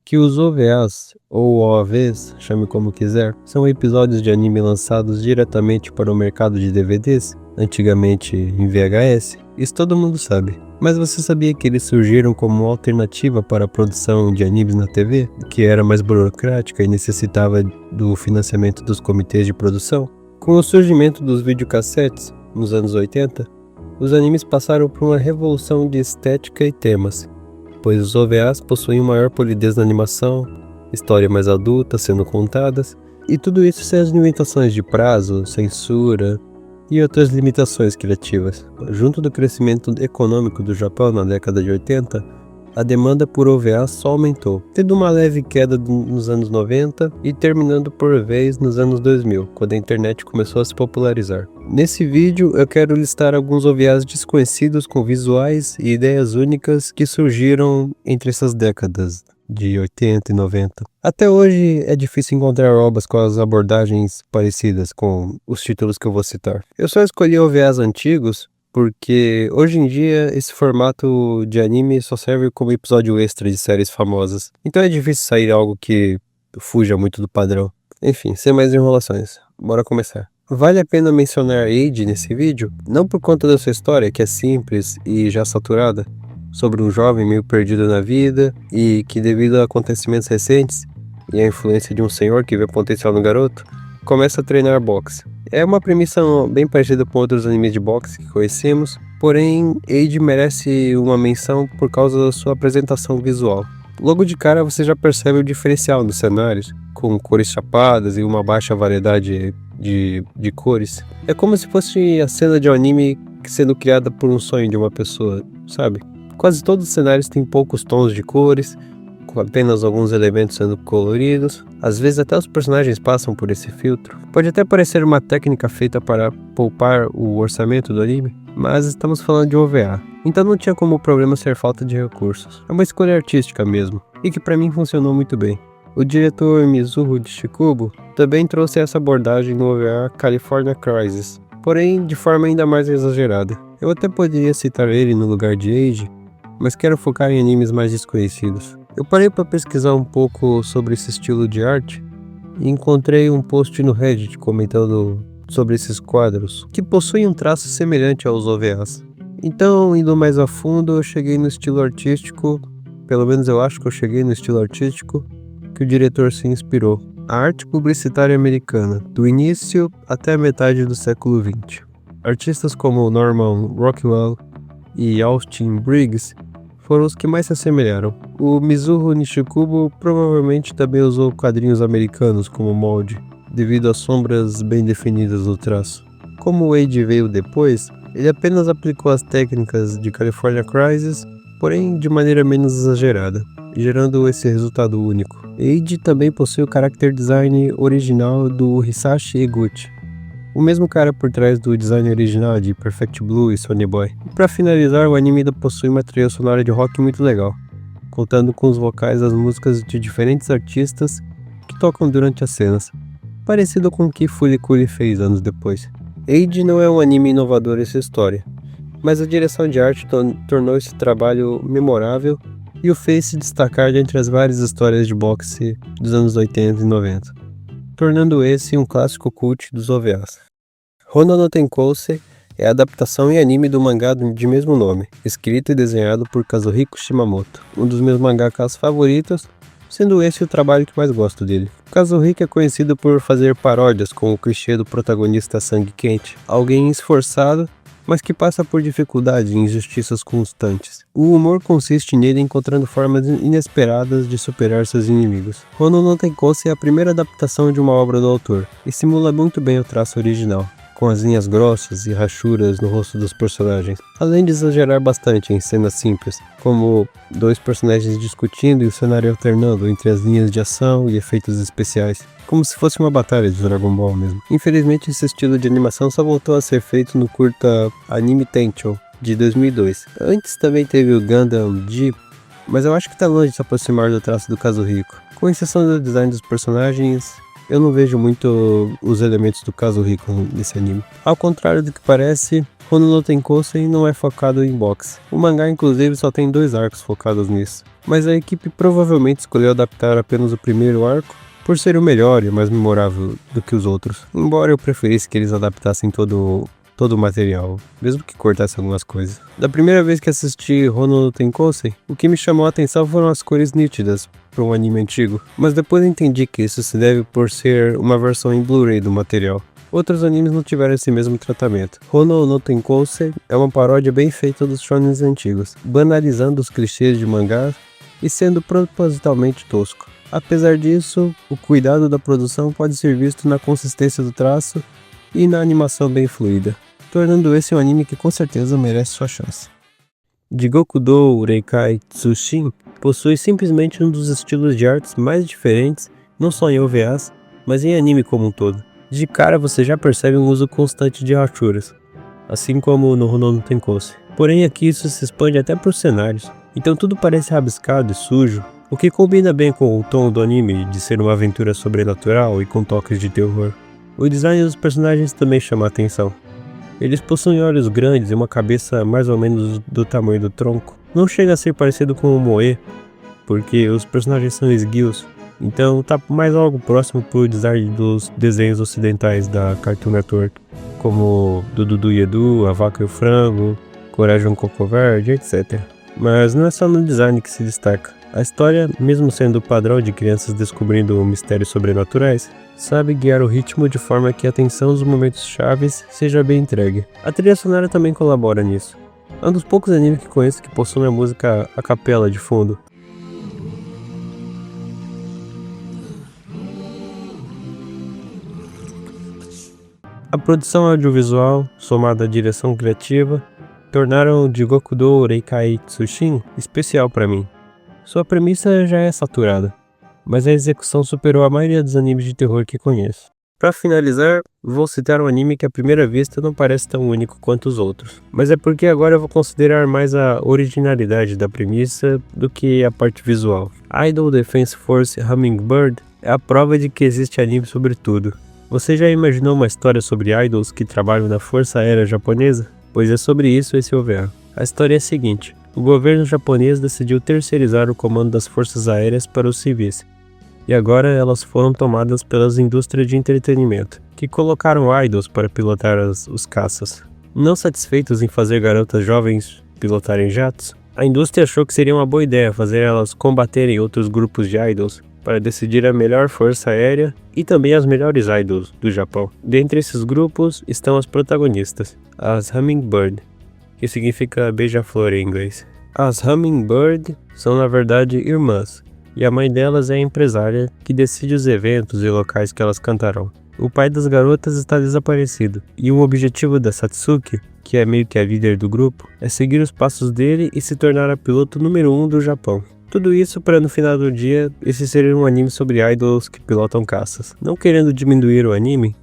que os OVAs, ou OAVs, chame como quiser, são episódios de anime lançados diretamente para o mercado de DVDs, antigamente em VHS, isso todo mundo sabe. Mas você sabia que eles surgiram como alternativa para a produção de animes na TV, que era mais burocrática e necessitava do financiamento dos comitês de produção? Com o surgimento dos videocassetes, nos anos 80, os animes passaram por uma revolução de estética e temas, pois os OVAs possuem maior polidez na animação, história mais adulta sendo contadas, e tudo isso sem as limitações de prazo, censura e outras limitações criativas. Junto do crescimento econômico do Japão na década de 80, a demanda por OVA só aumentou, tendo uma leve queda nos anos 90 e terminando por vez nos anos 2000, quando a internet começou a se popularizar. Nesse vídeo eu quero listar alguns OVAs desconhecidos com visuais e ideias únicas que surgiram entre essas décadas de 80 e 90. Até hoje é difícil encontrar obras com as abordagens parecidas com os títulos que eu vou citar. Eu só escolhi OVAs antigos porque hoje em dia esse formato de anime só serve como episódio extra de séries famosas. Então é difícil sair algo que fuja muito do padrão. Enfim, sem mais enrolações, bora começar. Vale a pena mencionar Age nesse vídeo, não por conta da sua história, que é simples e já saturada, sobre um jovem meio perdido na vida e que, devido a acontecimentos recentes e a influência de um senhor que vê potencial no garoto, começa a treinar boxe. É uma premissa bem parecida com outros animes de boxe que conhecemos, porém Age merece uma menção por causa da sua apresentação visual. Logo de cara você já percebe o diferencial nos cenários, com cores chapadas e uma baixa variedade de cores. É como se fosse a cena de um anime sendo criada por um sonho de uma pessoa, sabe? Quase todos os cenários têm poucos tons de cores, com apenas alguns elementos sendo coloridos. Às vezes até os personagens passam por esse filtro. Pode até parecer uma técnica feita para poupar o orçamento do anime, mas estamos falando de OVA, então não tinha como o problema ser falta de recursos. É uma escolha artística mesmo, e que para mim funcionou muito bem. O diretor Mizuho Nishikubo também trouxe essa abordagem no OVA California Crisis, porém de forma ainda mais exagerada. Eu até poderia citar ele no lugar de Age, mas quero focar em animes mais desconhecidos. Eu parei para pesquisar um pouco sobre esse estilo de arte e encontrei um post no Reddit comentando sobre esses quadros, que possuem um traço semelhante aos OVAs. Então, indo mais a fundo, eu cheguei no estilo artístico, pelo menos eu acho que eu cheguei no estilo artístico que o diretor se inspirou. A arte publicitária americana, do início até a metade do século XX. Artistas como Norman Rockwell e Austin Briggs foram os que mais se assemelharam. O Mizuho Nishikubo provavelmente também usou quadrinhos americanos como molde, devido às sombras bem definidas no traço. Como o Age veio depois, ele apenas aplicou as técnicas de California Crisis, porém de maneira menos exagerada, gerando esse resultado único. Age também possui o character design original do Hisashi Eguchi, o mesmo cara por trás do design original de Perfect Blue e Sonny Boy. E para finalizar, o anime ainda possui uma trilha sonora de rock muito legal, contando com os vocais das músicas de diferentes artistas que tocam durante as cenas, parecido com o que Fooly Cooly fez anos depois. Age não é um anime inovador essa história, mas a direção de arte tornou esse trabalho memorável e o fez se destacar dentre as várias histórias de boxe dos anos 80 e 90. Tornando esse um clássico cult dos OVAs. Honna no Tenkousei é a adaptação em anime do mangá de mesmo nome, escrito e desenhado por Kazuhiko Shimamoto, um dos meus mangakas favoritos, sendo esse o trabalho que mais gosto dele. Kazuhiko é conhecido por fazer paródias com o clichê do protagonista sangue quente, alguém esforçado, mas que passa por dificuldades e injustiças constantes. O humor consiste nele encontrando formas inesperadas de superar seus inimigos. Honna no Tenkousei é a primeira adaptação de uma obra do autor, e simula muito bem o traço original, com as linhas grossas e rachuras no rosto dos personagens, além de exagerar bastante em cenas simples, como dois personagens discutindo e o cenário alternando entre as linhas de ação e efeitos especiais, como se fosse uma batalha de Dragon Ball mesmo. Infelizmente esse estilo de animação só voltou a ser feito no curta Anime Tencho, de 2002. Antes também teve o Gundam G, mas eu acho que tá longe de se aproximar do traço do Kazuhiko. Com exceção do design dos personagens, eu não vejo muito os elementos do Kazuhiko nesse anime. Ao contrário do que parece, Hono no Tenkousen não é focado em boxe. O mangá inclusive só tem 2 arcos focados nisso. Mas a equipe provavelmente escolheu adaptar apenas o primeiro arco por ser o melhor e mais memorável do que os outros. Embora eu preferisse que eles adaptassem todo o material, mesmo que cortasse algumas coisas. Da primeira vez que assisti Hono no Tenkousen, o que me chamou a atenção foram as cores nítidas para um anime antigo, mas depois entendi que isso se deve por ser uma versão em Blu-ray do material. Outros animes não tiveram esse mesmo tratamento. Hono no Tenkousen é uma paródia bem feita dos shonens antigos, banalizando os clichês de mangá e sendo propositalmente tosco. Apesar disso, o cuidado da produção pode ser visto na consistência do traço e na animação bem fluida, tornando esse um anime que com certeza merece sua chance. Jigoku do Ureikai Tsushin possui simplesmente um dos estilos de artes mais diferentes, não só em OVAs, mas em anime como um todo. De cara você já percebe um uso constante de rachuras, assim como no Hono no Tenkousen. Porém aqui isso se expande até para os cenários, então tudo parece rabiscado e sujo, o que combina bem com o tom do anime de ser uma aventura sobrenatural e com toques de terror. O design dos personagens também chama a atenção. Eles possuem olhos grandes e uma cabeça mais ou menos do tamanho do tronco. Não chega a ser parecido com o Moe, porque os personagens são esguios, então tá mais algo próximo pro design dos desenhos ocidentais da Cartoon Network, como do Dudu e Edu, A Vaca e o Frango, Coragem Coco Verde, etc. Mas não é só no design que se destaca. A história, mesmo sendo o padrão de crianças descobrindo mistérios sobrenaturais, sabe guiar o ritmo de forma que a atenção dos momentos chaves seja bem entregue. A trilha sonora também colabora nisso. É um dos poucos animes que conheço que possui a música a capela de fundo. A produção audiovisual, somada à direção criativa, tornaram Jigoku do Ureikai Tsushin especial para mim. Sua premissa já é saturada, mas a execução superou a maioria dos animes de terror que conheço. Para finalizar, vou citar um anime que à primeira vista não parece tão único quanto os outros, mas é porque agora eu vou considerar mais a originalidade da premissa do que a parte visual. Idol Defense Force Hummingbird é a prova de que existe anime sobre tudo. Você já imaginou uma história sobre idols que trabalham na Força Aérea Japonesa? Pois é sobre isso esse OVA. A história é a seguinte: o governo japonês decidiu terceirizar o comando das forças aéreas para os civis, e agora elas foram tomadas pelas indústrias de entretenimento, que colocaram idols para pilotar os caças. Não satisfeitos em fazer garotas jovens pilotarem jatos, a indústria achou que seria uma boa ideia fazer elas combaterem outros grupos de idols para decidir a melhor força aérea e também as melhores idols do Japão. Dentre esses grupos estão as protagonistas, as Hummingbird, que significa beija-flor em inglês. As Hummingbird são na verdade irmãs, e a mãe delas é a empresária que decide os eventos e locais que elas cantarão. O pai das garotas está desaparecido, e o objetivo da Satsuki, que é meio que a líder do grupo, é seguir os passos dele e se tornar a piloto número 1 do Japão. Tudo isso para no final do dia esse ser um anime sobre idols que pilotam caças. Não querendo diminuir o anime,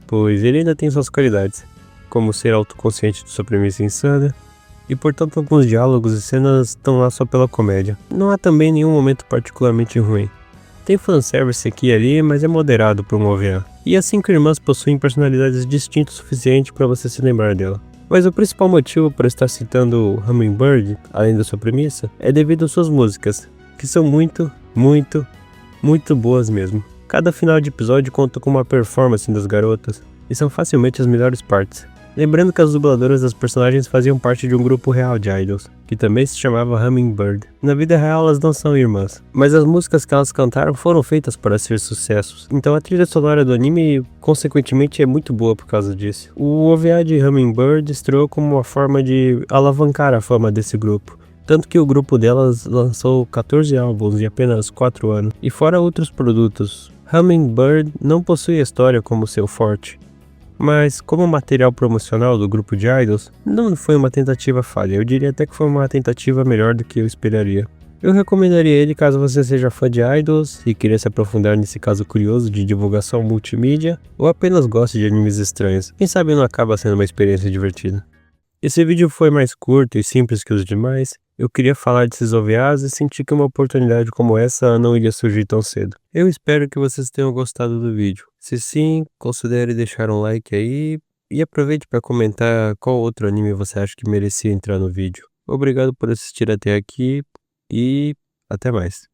pois ele ainda tem suas qualidades, como ser autoconsciente de sua premissa insana, e portanto alguns diálogos e cenas estão lá só pela comédia. Não há também nenhum momento particularmente ruim. Tem fanservice aqui e ali, mas é moderado para um OVA. E as 5 irmãs possuem personalidades distintas o suficiente para você se lembrar dela. Mas o principal motivo para estar citando Hummingbird, além da sua premissa, é devido às suas músicas, que são muito boas mesmo. Cada final de episódio conta com uma performance das garotas, e são facilmente as melhores partes. Lembrando que as dubladoras das personagens faziam parte de um grupo real de idols, que também se chamava Hummingbird. Na vida real elas não são irmãs, mas as músicas que elas cantaram foram feitas para ser sucessos, então a trilha sonora do anime consequentemente é muito boa por causa disso. O OVA de Hummingbird estreou como uma forma de alavancar a fama desse grupo, tanto que o grupo delas lançou 14 álbuns em apenas 4 anos, e fora outros produtos. Hummingbird não possui a história como seu forte, mas como material promocional do grupo de idols, não foi uma tentativa falha, eu diria até que foi uma tentativa melhor do que eu esperaria. Eu recomendaria ele caso você seja fã de idols e queira se aprofundar nesse caso curioso de divulgação multimídia, ou apenas goste de animes estranhos, quem sabe não acaba sendo uma experiência divertida. Esse vídeo foi mais curto e simples que os demais, Eu queria falar desses OVAs e senti que uma oportunidade como essa não iria surgir tão cedo. Eu espero que vocês tenham gostado do vídeo. Se sim, considere deixar um like aí e aproveite para comentar qual outro anime você acha que merecia entrar no vídeo. Obrigado por assistir até aqui e até mais.